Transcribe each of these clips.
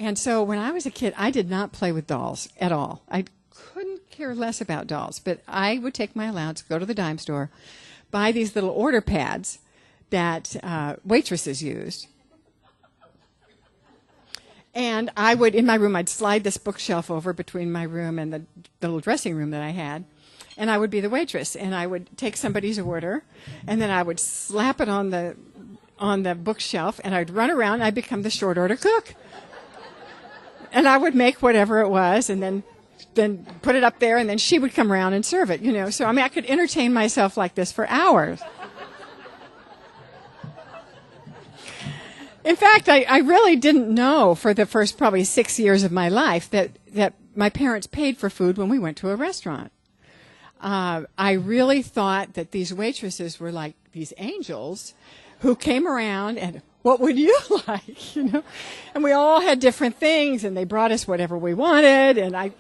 And so when I was a kid, I did not play with dolls at all. I couldn't care less about dolls. But I would take my allowance, go to the dime store, buy these little order pads that waitresses used. And I would, in my room, I'd slide this bookshelf over between my room and the little dressing room that I had. And I would be the waitress. And I would take somebody's order, and then I would slap it on the bookshelf, and I'd run around, and I'd become the short order cook. And I would make whatever it was, and then put it up there, and then she would come around and serve it, you know. So, I mean, I could entertain myself like this for hours. In fact, I really didn't know for the first probably 6 years of my life that my parents paid for food when we went to a restaurant. I really thought that these waitresses were like these angels who came around and, what would you like? You know, and we all had different things, and they brought us whatever we wanted, and I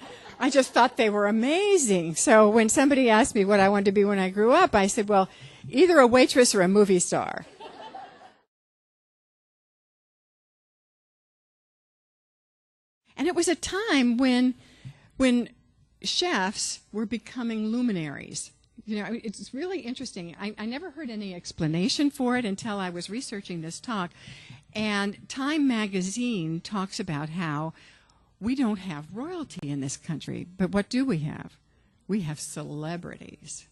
just thought they were amazing. So when somebody asked me what I wanted to be when I grew up, I said, well, either a waitress or a movie star. And it was a time when chefs were becoming luminaries. You know, it's really interesting. I never heard any explanation for it until I was researching this talk. And Time magazine talks about how we don't have royalty in this country. But what do we have? We have celebrities.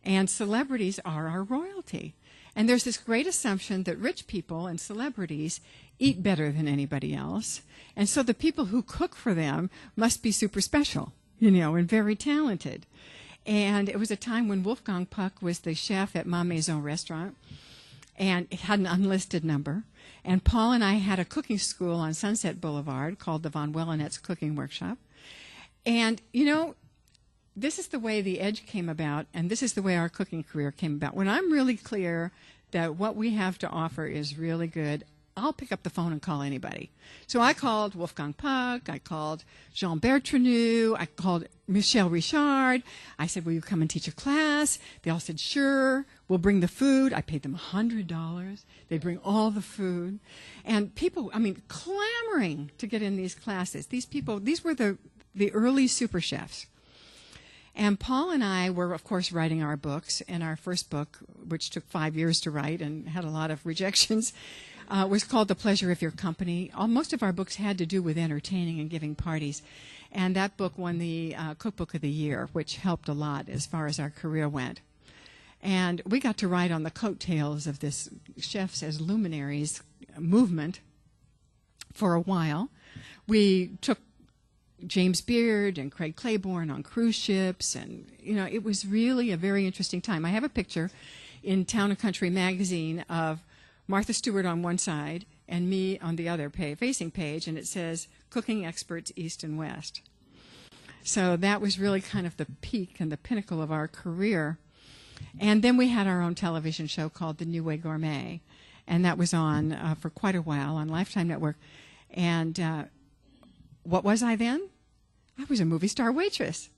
And celebrities are our royalty. And there's this great assumption that rich people and celebrities eat better than anybody else. And so the people who cook for them must be super special, you know, and very talented. And it was a time when Wolfgang Puck was the chef at Ma Maison restaurant, and it had an unlisted number. And Paul and I had a cooking school on Sunset Boulevard called the Von Wellenetz Cooking Workshop. And, you know, this is the way the Edge came about, and this is the way our cooking career came about. When I'm really clear that what we have to offer is really good, I'll pick up the phone and call anybody. So I called Wolfgang Puck, I called Jean Bertranu, I called Michel Richard. I said, will you come and teach a class? They all said, sure, we'll bring the food. I paid them $100. They'd bring all the food. And people, I mean, clamoring to get in these classes. These people, these were the early super chefs. And Paul and I were, of course, writing our books, and our first book, which took 5 years to write and had a lot of rejections, was called The Pleasure of Your Company. Most of our books had to do with entertaining and giving parties. And that book won the Cookbook of the Year, which helped a lot as far as our career went. And we got to ride on the coattails of this Chefs as Luminaries movement for a while. We took James Beard and Craig Claiborne on cruise ships, and, you know, it was really a very interesting time. I have a picture in Town and Country magazine of Martha Stewart on one side and me on the other facing page, and it says, Cooking Experts East and West. So that was really kind of the peak and the pinnacle of our career. And then we had our own television show called The New Way Gourmet, and that was on for quite a while on Lifetime Network. And what was I then? I was a movie star waitress.